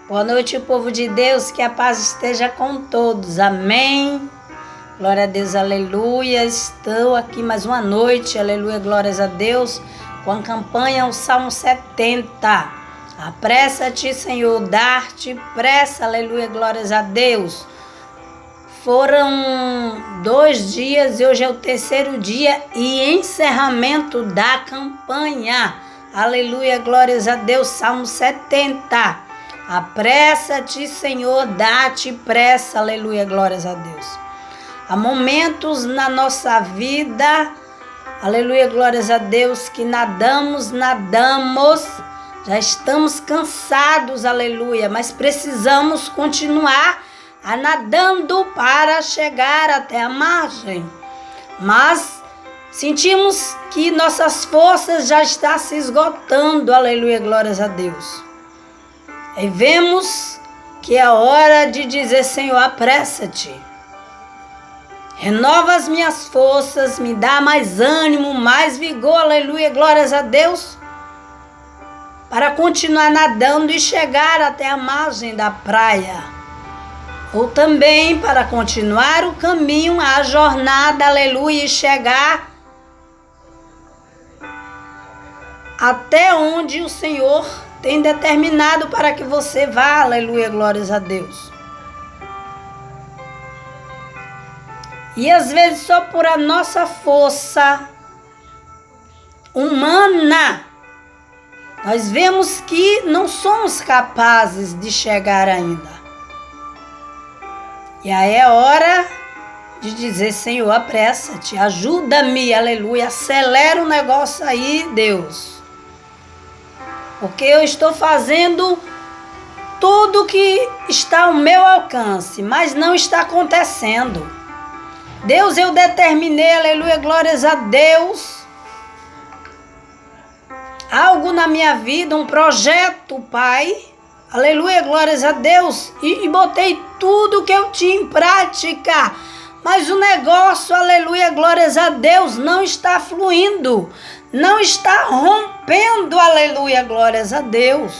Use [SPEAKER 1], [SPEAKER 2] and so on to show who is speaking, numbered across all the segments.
[SPEAKER 1] Boa noite, povo de Deus, que a paz esteja com todos, amém. Glória a Deus, aleluia. Estou aqui mais uma noite, aleluia, glórias a Deus, com a campanha o Salmo 70. Apressa-te, Senhor, dar-te pressa, aleluia, glórias a Deus. Foram 2 dias e hoje é o 3º dia e encerramento da campanha. Aleluia, glórias a Deus, Salmo 70. Apressa-te, Senhor, dá-te pressa, aleluia, glórias a Deus. Há momentos na nossa vida, aleluia, glórias a Deus, que nadamos, já estamos cansados, aleluia, mas precisamos continuar nadando para chegar até a margem. Mas sentimos que nossas forças já estão se esgotando, aleluia, glórias a Deus. E vemos que é hora de dizer, Senhor, apressa-te. Renova as minhas forças, me dá mais ânimo, mais vigor, aleluia, glórias a Deus, para continuar nadando e chegar até a margem da praia. Ou também para continuar o caminho, a jornada, aleluia, e chegar até onde o Senhor tem determinado para que você vá, aleluia, glórias a Deus. E às vezes só por a nossa força humana, nós vemos que não somos capazes de chegar ainda. E aí é hora de dizer, Senhor, apressa-te, ajuda-me, aleluia, acelera o negócio aí, Deus. Porque eu estou fazendo tudo que está ao meu alcance, mas não está acontecendo. Deus, eu determinei, aleluia, glórias a Deus, algo na minha vida, um projeto, Pai, aleluia, glórias a Deus, e botei tudo que eu tinha em prática, mas o negócio, aleluia, glórias a Deus, não está fluindo, não está rompendo, aleluia, glórias a Deus.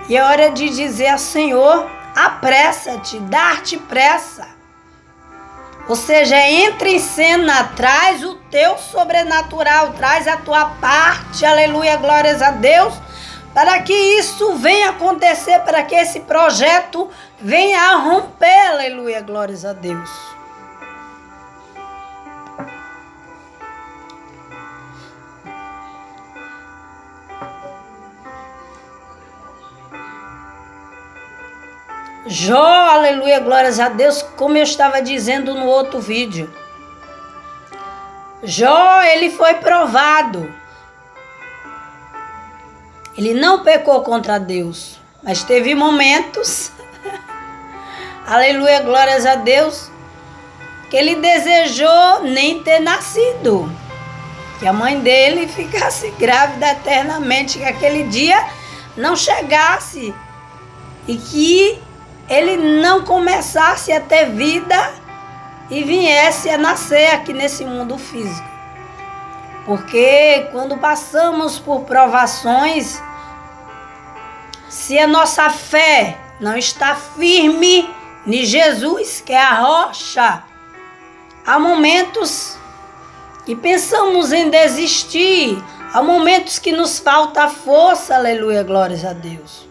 [SPEAKER 1] E é hora de dizer ao Senhor, apressa-te, dar-te pressa. Ou seja, entra em cena, traz o teu sobrenatural, traz a tua parte, aleluia, glórias a Deus, para que isso venha acontecer, para que esse projeto venha a romper, aleluia, glórias a Deus. Jó, aleluia, glórias a Deus, como eu estava dizendo no outro vídeo. Jó, ele foi provado. Ele não pecou contra Deus, mas teve momentos, aleluia, glórias a Deus, que ele desejou nem ter nascido. Que a mãe dele ficasse grávida eternamente, que aquele dia não chegasse e que ele não começasse a ter vida e viesse a nascer aqui nesse mundo físico. Porque quando passamos por provações, se a nossa fé não está firme em Jesus, que é a rocha, há momentos que pensamos em desistir, há momentos que nos falta força, aleluia, glórias a Deus.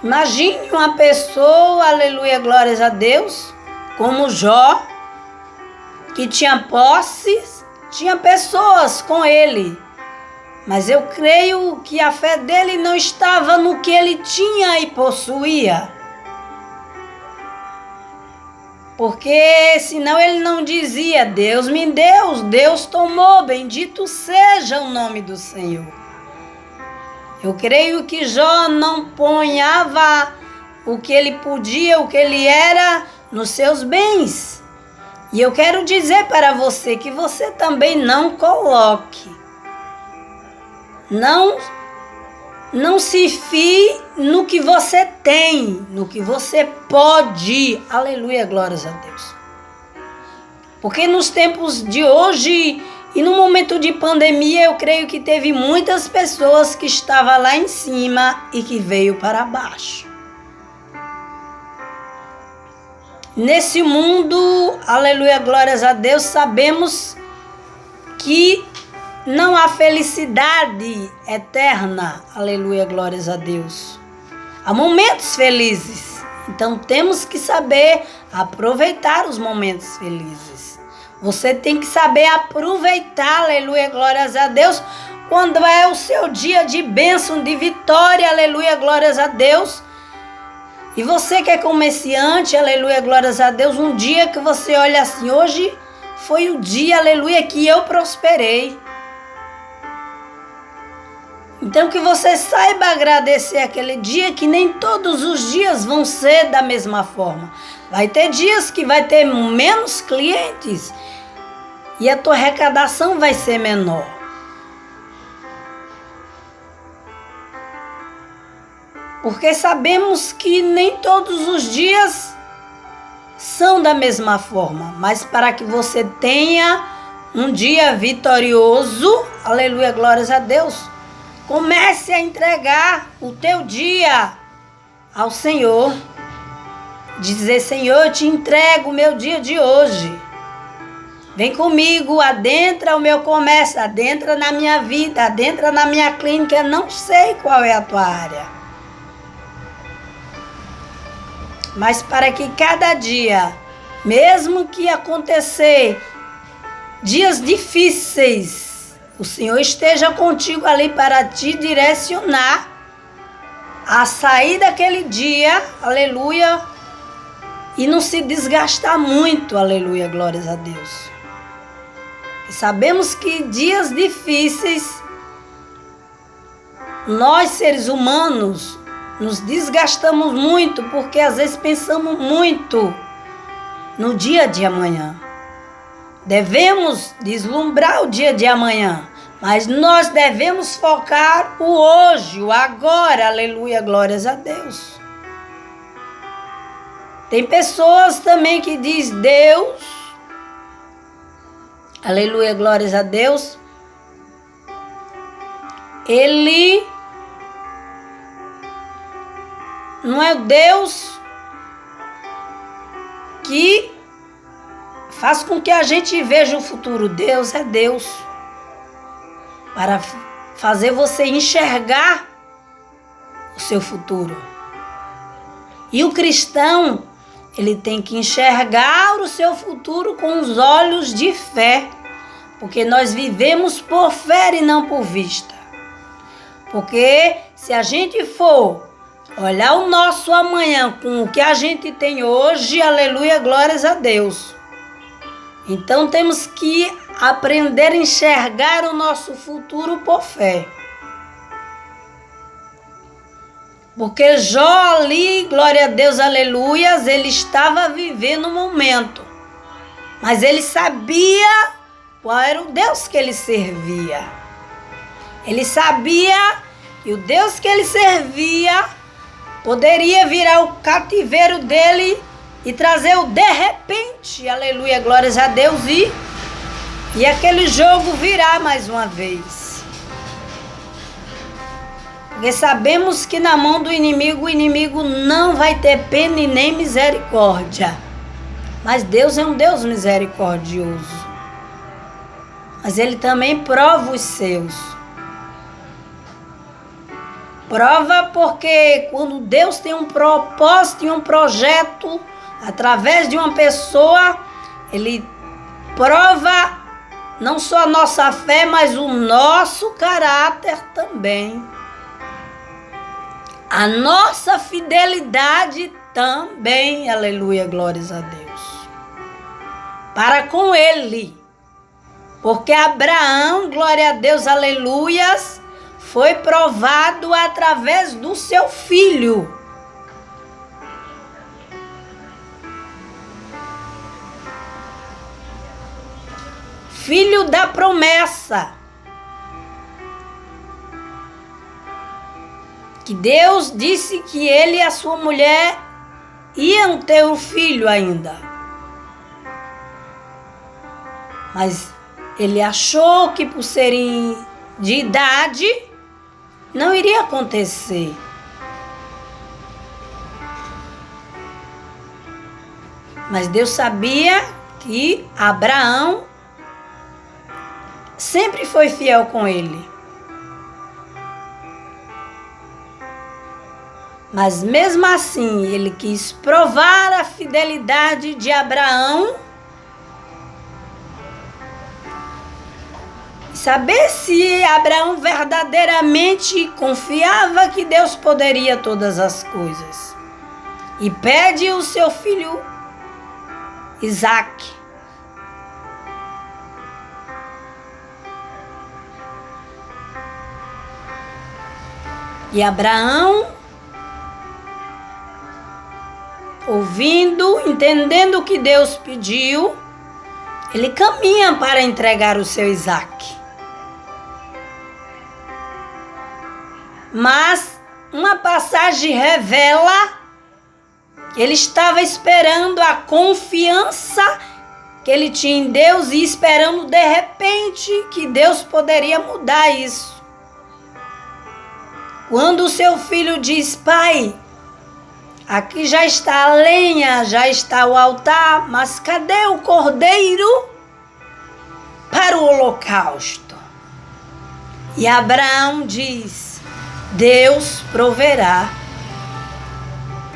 [SPEAKER 1] Imagine uma pessoa, aleluia, glórias a Deus, como Jó, que tinha posses, tinha pessoas com ele, mas eu creio que a fé dele não estava no que ele tinha e possuía. Porque senão ele não dizia, Deus me deu, Deus tomou, bendito seja o nome do Senhor. Eu creio que Jó não ponhava o que ele podia, o que ele era, nos seus bens. E eu quero dizer para você que você também não coloque. Não se fie no que você tem, no que você pode. Aleluia, glórias a Deus. Porque nos tempos de hoje E no momento de pandemia, eu creio que teve muitas pessoas que estavam lá em cima e que veio para baixo. Nesse mundo, aleluia, glórias a Deus, sabemos que não há felicidade eterna, aleluia, glórias a Deus. Há momentos felizes, então temos que saber aproveitar os momentos felizes. Você tem que saber aproveitar, aleluia, glórias a Deus, quando é o seu dia de bênção, de vitória, aleluia, glórias a Deus. E você que é comerciante, aleluia, glórias a Deus, um dia que você olha assim, hoje foi o dia, aleluia, que eu prosperei. Então que você saiba agradecer aquele dia, que nem todos os dias vão ser da mesma forma. Vai ter dias que vai ter menos clientes e a tua arrecadação vai ser menor. Porque sabemos que nem todos os dias são da mesma forma. Mas para que você tenha um dia vitorioso, aleluia, glórias a Deus, comece a entregar o teu dia ao Senhor. Dizer, Senhor, eu te entrego o meu dia de hoje. Vem comigo, adentra o meu comércio, adentra na minha vida, adentra na minha clínica. Eu não sei qual é a tua área. Mas para que cada dia, mesmo que acontecer dias difíceis, o Senhor esteja contigo ali para te direcionar a sair daquele dia, aleluia, e não se desgastar muito, aleluia, glórias a Deus. E sabemos que dias difíceis, nós seres humanos, nos desgastamos muito, porque às vezes pensamos muito no dia de amanhã. Devemos deslumbrar o dia de amanhã, mas nós devemos focar o hoje, o agora, aleluia, glórias a Deus. Tem pessoas também que diz Deus, aleluia, glórias a Deus, Ele não é o Deus que faz com que a gente veja o futuro. Deus é Deus para fazer você enxergar o seu futuro. E o cristão, ele tem que enxergar o seu futuro com os olhos de fé, porque nós vivemos por fé e não por vista. Porque se a gente for olhar o nosso amanhã com o que a gente tem hoje, aleluia, glórias a Deus. Então temos que aprender a enxergar o nosso futuro por fé. Porque Jó ali, glória a Deus, aleluias, ele estava vivendo o momento. Mas ele sabia qual era o Deus que ele servia. Ele sabia que o Deus que ele servia poderia virar o cativeiro dele e trazer o de repente, aleluia, glórias a Deus, e aquele jogo virar mais uma vez. Porque sabemos que na mão do inimigo, o inimigo não vai ter pena e nem misericórdia. Mas Deus é um Deus misericordioso. Mas Ele também prova os seus. Prova porque quando Deus tem um propósito e um projeto através de uma pessoa, Ele prova não só a nossa fé, mas o nosso caráter também. A nossa fidelidade também, aleluia, glórias a Deus. Para com Ele. Porque Abraão, glória a Deus, aleluias, foi provado através do seu filho. Filho da promessa. Que Deus disse que ele e a sua mulher iam ter um filho ainda. Mas Ele achou que por serem de idade não iria acontecer. Mas Deus sabia que Abraão sempre foi fiel com ele. Mas mesmo assim, ele quis provar a fidelidade de Abraão, saber se Abraão verdadeiramente confiava que Deus poderia todas as coisas. E pede o seu filho Isaque. E Abraão, ouvindo, entendendo o que Deus pediu, ele caminha para entregar o seu Isaque. Mas uma passagem revela que ele estava esperando a confiança que ele tinha em Deus e esperando de repente que Deus poderia mudar isso. Quando o seu filho diz: pai, aqui já está a lenha, já está o altar, mas cadê o cordeiro para o holocausto? E Abraão diz: Deus proverá.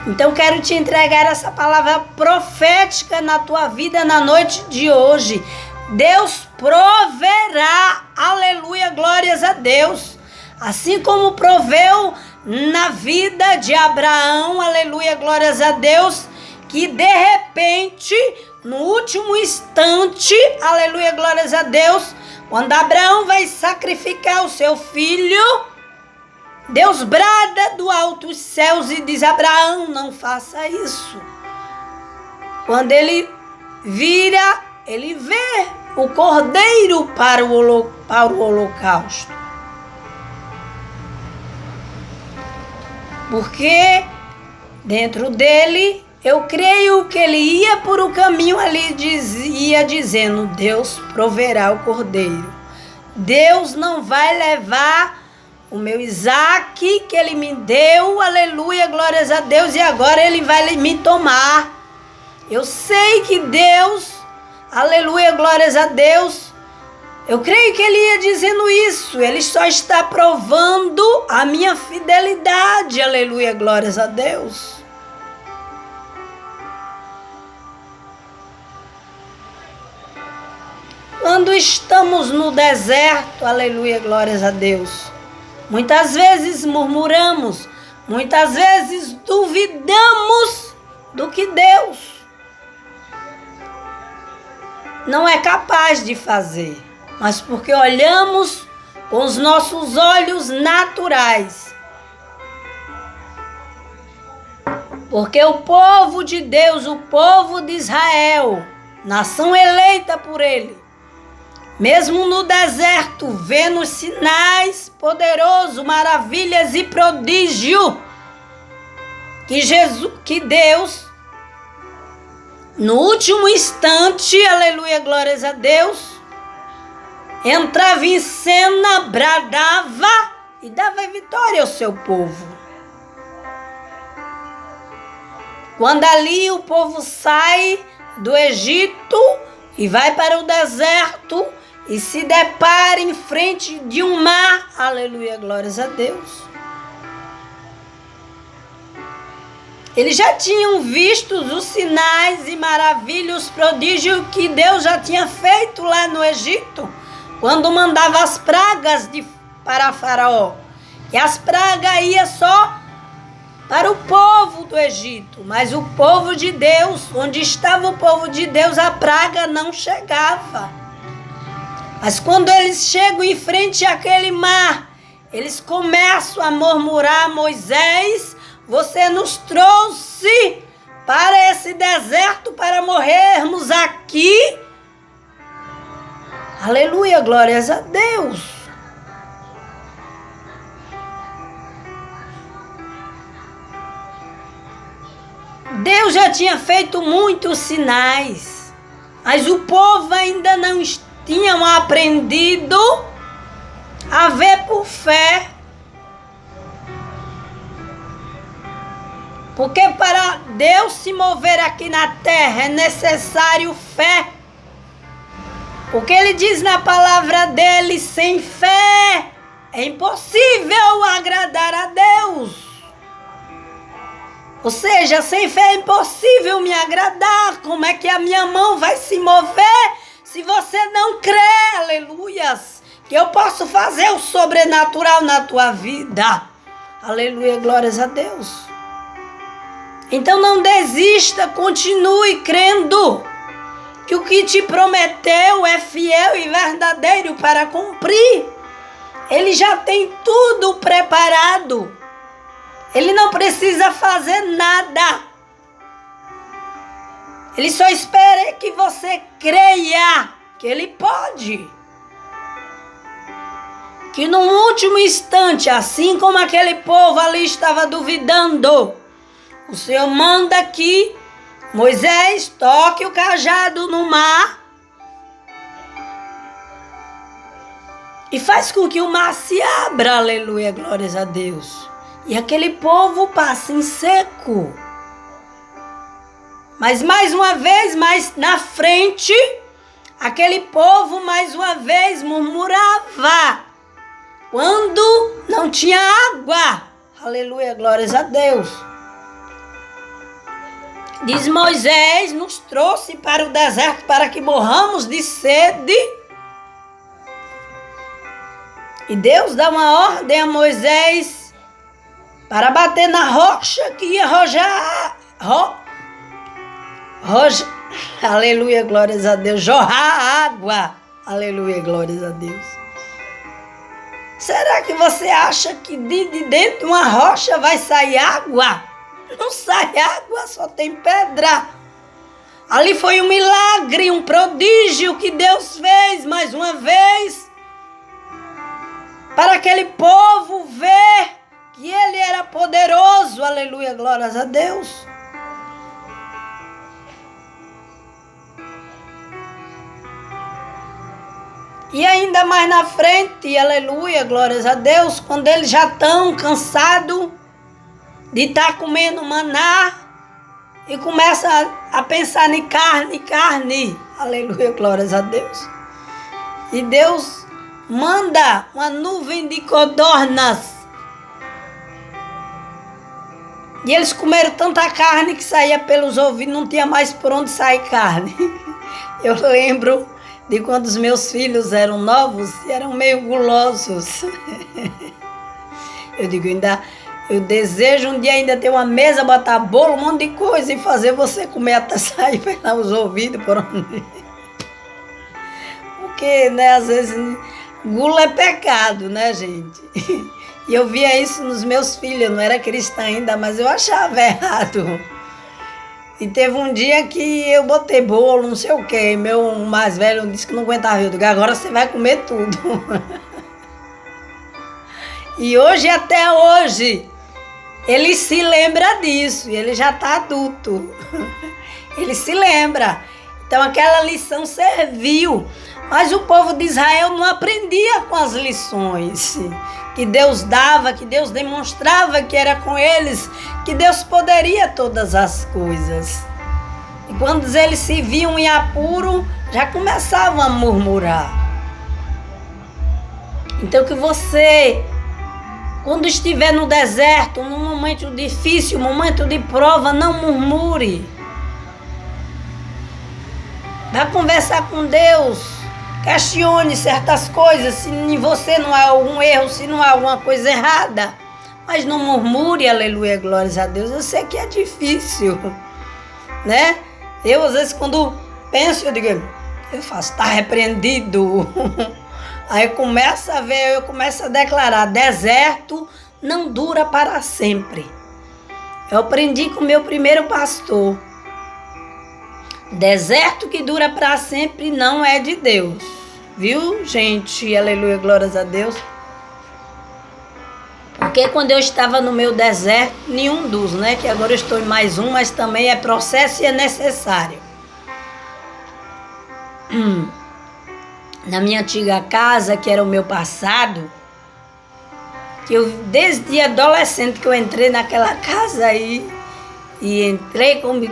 [SPEAKER 1] Então quero te entregar essa palavra profética na tua vida na noite de hoje. Deus proverá. Aleluia, glórias a Deus. Assim como proveu na vida de Abraão, aleluia, glórias a Deus, que de repente, no último instante, aleluia, glórias a Deus, quando Abraão vai sacrificar o seu filho, Deus brada do alto dos céus e diz: Abraão, não faça isso. Quando ele vira, ele vê o cordeiro para o holocausto. Porque dentro dele, eu creio que ele ia por o caminho ali, ia dizendo: Deus proverá o cordeiro. Deus não vai levar o meu Isaque que ele me deu, aleluia, glórias a Deus, e agora ele vai me tomar. Eu sei que Deus, aleluia, glórias a Deus, eu creio que ele ia dizendo isso, ele só está provando a minha fidelidade, aleluia, glórias a Deus. Quando estamos no deserto, aleluia, glórias a Deus, muitas vezes murmuramos, muitas vezes duvidamos do que Deus não é capaz de fazer, mas porque olhamos com os nossos olhos naturais. Porque o povo de Deus, o povo de Israel, nação eleita por ele, mesmo no deserto, vendo sinais poderosos, maravilhas e prodígio que Deus, no último instante, aleluia, glórias a Deus, entrava em cena, bradava e dava vitória ao seu povo. Quando ali o povo sai do Egito e vai para o deserto e se depara em frente de um mar, aleluia, glórias a Deus. Eles já tinham visto os sinais e maravilhas, prodígios que Deus já tinha feito lá no Egito, quando mandava as pragas para Faraó. E as pragas iam só para o povo do Egito, mas o povo de Deus, onde estava o povo de Deus, a praga não chegava. Mas quando eles chegam em frente àquele mar, eles começam a murmurar: Moisés, você nos trouxe para esse deserto para morrermos aqui. Aleluia, glórias a Deus. Deus já tinha feito muitos sinais, mas o povo ainda não tinham aprendido a ver por fé. Porque para Deus se mover aqui na terra é necessário fé. Porque ele diz na palavra dele, sem fé é impossível agradar a Deus. Ou seja, sem fé é impossível me agradar. Como é que a minha mão vai se mover se você não crê, aleluias, que eu posso fazer o sobrenatural na tua vida? Aleluia, glórias a Deus. Então não desista, continue crendo que o que te prometeu é fiel e verdadeiro para cumprir. Ele já tem tudo preparado. Ele não precisa fazer nada. Ele só espera que você creia que ele pode. Que no último instante, assim como aquele povo ali estava duvidando, o Senhor manda que Moisés toque o cajado no mar e faz com que o mar se abra, aleluia, glórias a Deus. E aquele povo passa em seco. Mas mais uma vez, mais na frente, aquele povo mais uma vez murmurava quando não tinha água. Aleluia, glórias a Deus. Diz Moisés, nos trouxe para o deserto para que morramos de sede. E Deus dá uma ordem a Moisés para bater na rocha que ia aleluia, glórias a Deus, jorrar água. Aleluia, glórias a Deus. Será que você acha que de dentro de uma rocha vai sair água? Não sai água, só tem pedra. Ali foi um milagre, um prodígio que Deus fez mais uma vez para aquele povo ver que ele era poderoso. Aleluia, glórias a Deus. E ainda mais na frente, aleluia, glórias a Deus, quando eles já estão cansados de estar comendo maná e começa a pensar em carne, aleluia, glórias a Deus. E Deus manda uma nuvem de codornas. E eles comeram tanta carne que saía pelos ouvidos, não tinha mais por onde sair carne. Eu lembro de quando os meus filhos eram novos e eram meio gulosos. Eu digo, eu desejo um dia ainda ter uma mesa, botar bolo, um monte de coisa e fazer você comer até sair pelos ouvidos por onde. Porque, né, às vezes, gula é pecado, né, gente? E eu via isso nos meus filhos, eu não era cristã ainda, mas eu achava errado. E teve um dia que eu botei bolo, não sei o quê, meu mais velho disse que não aguentava, eu digo, agora você vai comer tudo. E hoje, até hoje, ele se lembra disso, e ele já está adulto. Ele se lembra. Então aquela lição serviu. Mas o povo de Israel não aprendia com as lições que Deus dava, que Deus demonstrava que era com eles, que Deus poderia todas as coisas. E quando eles se viam em apuro, já começavam a murmurar. Então que você, quando estiver no deserto, num momento difícil, momento de prova, não murmure. Vá conversar com Deus. Questione certas coisas, se em você não há algum erro, se não há alguma coisa errada. Mas não murmure, aleluia, glórias a Deus. Eu sei que é difícil, né? Eu, às vezes, quando penso, eu digo, eu faço, está repreendido. Aí começa a ver, eu começo a declarar, deserto não dura para sempre. Eu aprendi com o meu primeiro pastor. Deserto que dura para sempre não é de Deus. Viu, gente? Aleluia, glórias a Deus. Porque quando eu estava no meu deserto, nenhum dos, né? Que agora eu estou em mais um, mas também é processo e é necessário. na minha antiga casa, que era o meu passado, que eu, desde adolescente que eu entrei naquela casa aí, e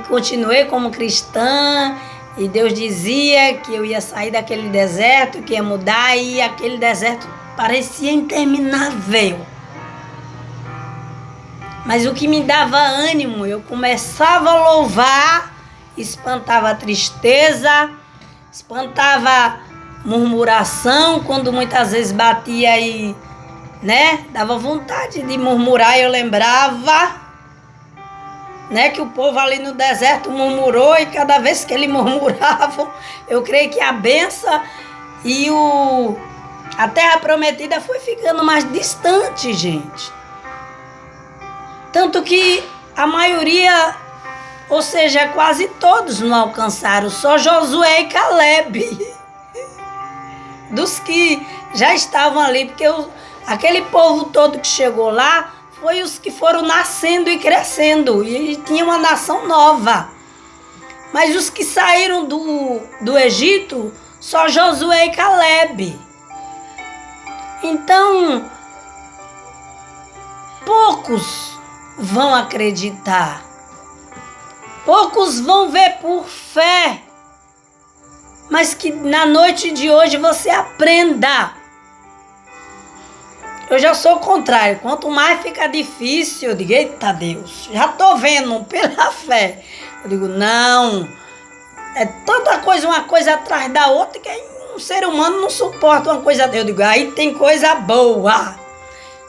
[SPEAKER 1] continuei como cristã, e Deus dizia que eu ia sair daquele deserto, que ia mudar, e aquele deserto parecia interminável. Mas o que me dava ânimo, eu começava a louvar, espantava a tristeza, espantava murmuração, quando muitas vezes batia e, dava vontade de murmurar, eu lembrava, que o povo ali no deserto murmurou, e cada vez que ele murmurava, eu creio que a bênção e a terra prometida foi ficando mais distante, gente. Tanto que a maioria, ou seja, quase todos não alcançaram, só Josué e Caleb, dos que já estavam ali, porque aquele povo todo que chegou lá, foi os que foram nascendo e crescendo, e tinha uma nação nova. Mas os que saíram do Egito, só Josué e Caleb. Então, poucos vão acreditar, poucos vão ver por fé, mas que na noite de hoje você aprenda. Eu já sou o contrário, quanto mais fica difícil, eu digo, eita Deus, já tô vendo pela fé. Eu digo, não, é tanta coisa, uma coisa atrás da outra, que um ser humano não suporta uma coisa. Eu digo, aí tem coisa boa,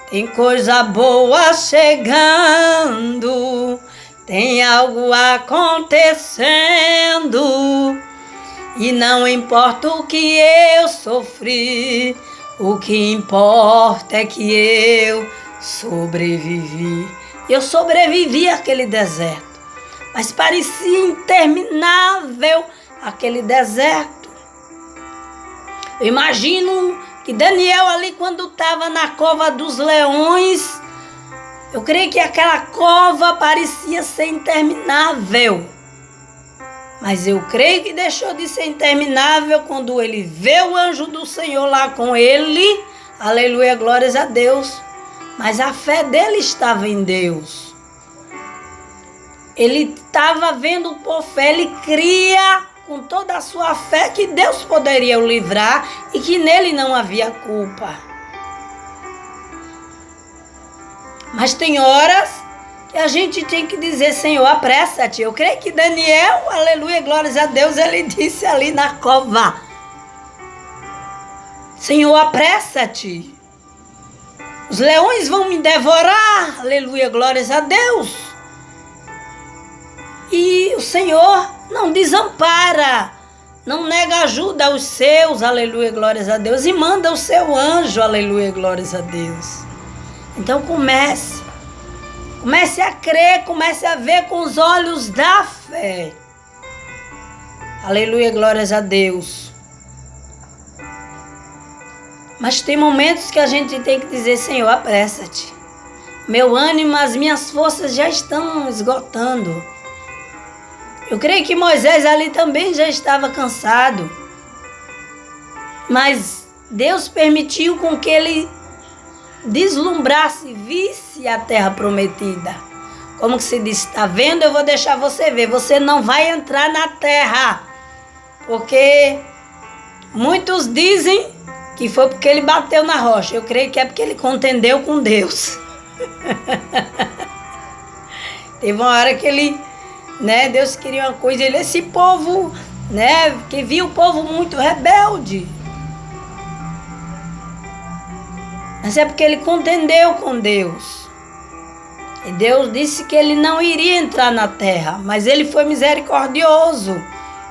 [SPEAKER 1] tem coisa boa chegando, tem algo acontecendo, e não importa o que eu sofri, o que importa é que eu sobrevivi. Eu sobrevivi àquele deserto, mas parecia interminável aquele deserto. Eu imagino que Daniel ali, quando estava na cova dos leões, eu creio que aquela cova parecia ser interminável. Mas eu creio que deixou de ser interminável quando ele vê o anjo do Senhor lá com ele. Aleluia, glórias a Deus. Mas a fé dele estava em Deus. Ele estava vendo por fé, ele cria com toda a sua fé que Deus poderia o livrar e que nele não havia culpa. Mas tem horas que a gente tem que dizer, Senhor, apressa-te. Eu creio que Daniel, aleluia, glórias a Deus, ele disse ali na cova, Senhor, apressa-te. Os leões vão me devorar, aleluia, glórias a Deus. E o Senhor não desampara, não nega ajuda aos seus, aleluia, glórias a Deus, e manda o seu anjo, aleluia, glórias a Deus. Então comece a crer, comece a ver com os olhos da fé. Aleluia, glórias a Deus. Mas tem momentos que a gente tem que dizer, Senhor, apressa-te. Meu ânimo, as minhas forças já estão esgotando. Eu creio que Moisés ali também já estava cansado. Mas Deus permitiu com que ele deslumbrasse, visse a terra prometida. Como que se diz, está vendo? Eu vou deixar você ver. Você não vai entrar na terra. Porque muitos dizem que foi porque ele bateu na rocha. Eu creio que é porque ele contendeu com Deus. Teve uma hora que ele, Deus queria uma coisa. Esse povo, que viu o povo muito rebelde. Mas é porque ele contendeu com Deus. E Deus disse que ele não iria entrar na terra, mas ele foi misericordioso.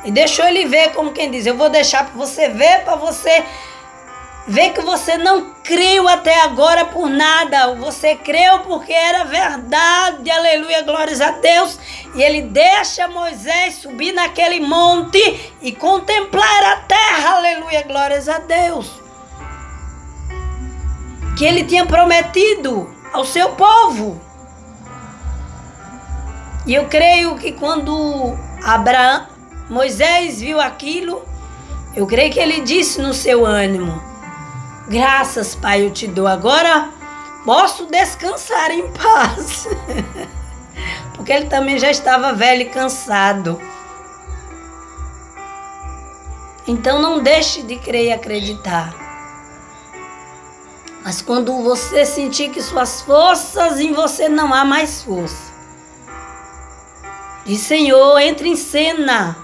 [SPEAKER 1] E deixou ele ver, como quem diz, eu vou deixar para você ver que você não creu até agora por nada. Você creu porque era verdade, aleluia, glórias a Deus. E ele deixa Moisés subir naquele monte e contemplar a terra, aleluia, glórias a Deus, que ele tinha prometido ao seu povo. E eu creio que quando Moisés viu aquilo, Eu creio que ele disse no seu ânimo: graças, Pai, eu te dou. Agora posso descansar em paz. Porque ele também já estava velho e cansado. Então não deixe de crer e acreditar. Mas quando você sentir que suas forças em você não há mais força, diz: Senhor, entre em cena.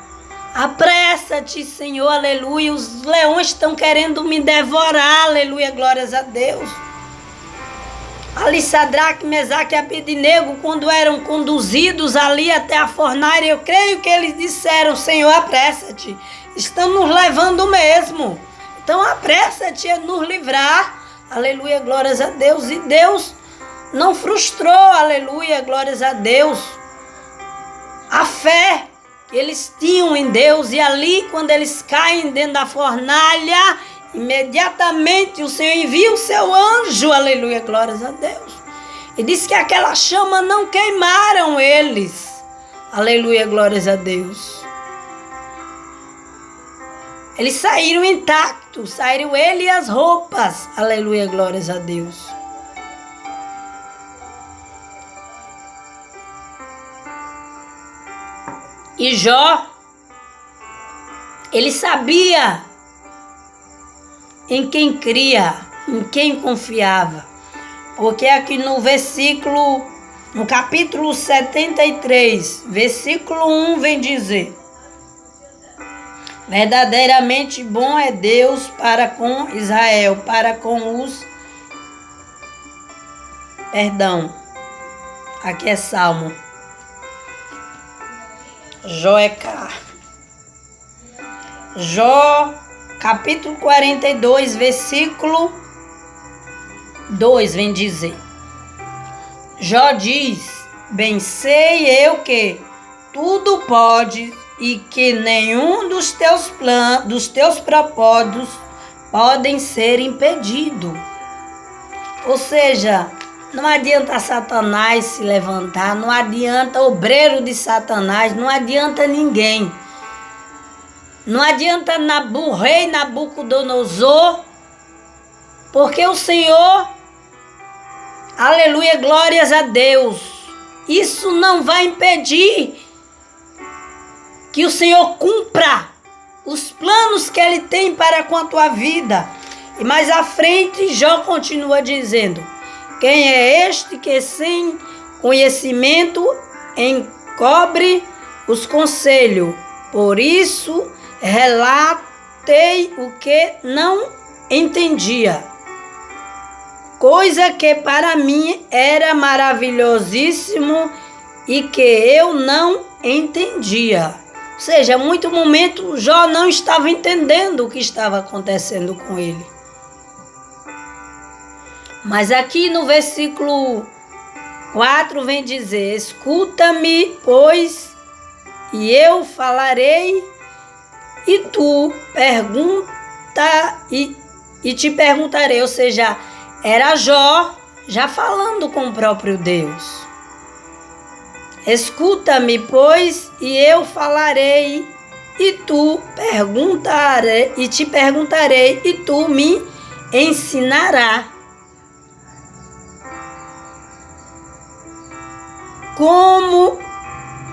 [SPEAKER 1] Apressa-te, Senhor, aleluia. Os leões estão querendo me devorar, aleluia, glórias a Deus. Ali Sadraque, Mesaque e Abednego, quando eram conduzidos ali até a fornalha, eu creio que eles disseram: Senhor, apressa-te, estão nos levando mesmo. Então apressa-te a nos livrar, aleluia, glórias a Deus. E Deus não frustrou, aleluia, glórias a Deus, a fé que eles tinham em Deus. E ali, quando eles caem dentro da fornalha, imediatamente o Senhor envia o seu anjo, aleluia, glórias a Deus. E diz que aquela chama não queimaram eles, aleluia, glórias a Deus. Eles saíram intactos, saíram ele e as roupas, aleluia, glórias a Deus. E Jó, ele sabia em quem cria, em quem confiava. Porque aqui no capítulo 73, versículo 1 vem dizer: verdadeiramente bom é Deus para com Israel, para com os... Perdão, aqui é Salmo. Jó é cá. Jó, capítulo 42, versículo 2, vem dizer. Jó diz: bem sei eu que tudo pode e que nenhum dos teus planos, dos teus propósitos podem ser impedidos. Ou seja, não adianta Satanás se levantar, não adianta obreiro de Satanás, não adianta ninguém. Não adianta rei Nabucodonosor, porque o Senhor, aleluia, glórias a Deus, isso não vai impedir que o Senhor cumpra os planos que Ele tem para com a tua vida. E mais à frente, Jó continua dizendo: quem é este que sem conhecimento encobre os conselhos? Por isso relatei o que não entendia, coisa que para mim era maravilhosíssimo e que eu não entendia. Ou seja, em muito momento Jó não estava entendendo o que estava acontecendo com ele. Mas aqui no versículo 4 vem dizer: escuta-me, pois, e eu falarei, e tu pergunta e te perguntarei. Ou seja, era Jó já falando com o próprio Deus. Escuta-me, pois, e eu falarei, e tu perguntarei, e te perguntarei, e tu me ensinarás. Como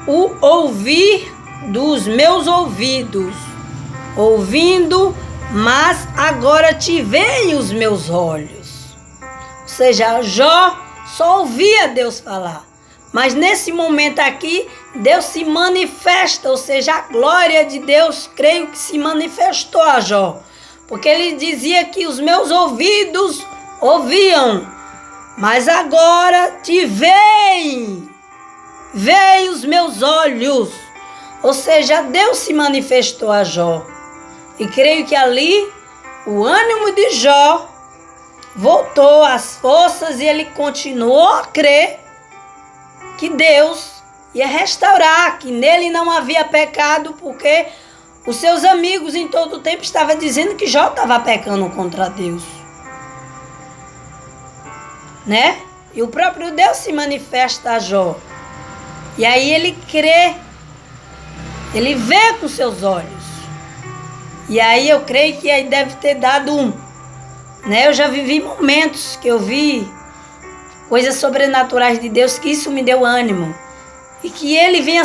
[SPEAKER 1] o ouvir dos meus ouvidos, ouvindo, mas agora te veem os meus olhos. Ou seja, Jó só ouvia Deus falar. Mas nesse momento aqui, Deus se manifesta, ou seja, a glória de Deus, creio que se manifestou a Jó. Porque ele dizia que os meus ouvidos ouviam, mas agora te veem. Veem os meus olhos. Ou seja, Deus se manifestou a Jó. E creio que ali o ânimo de Jó voltou às forças e ele continuou a crer que Deus ia restaurar, que nele não havia pecado, porque os seus amigos em todo o tempo estavam dizendo que Jó estava pecando contra Deus. Né? E o próprio Deus se manifesta a Jó. E aí ele crê, ele vê com seus olhos. E aí eu creio que aí deve ter dado né? Eu já vivi momentos que eu vi coisas sobrenaturais de Deus, que isso me deu ânimo. E que Ele venha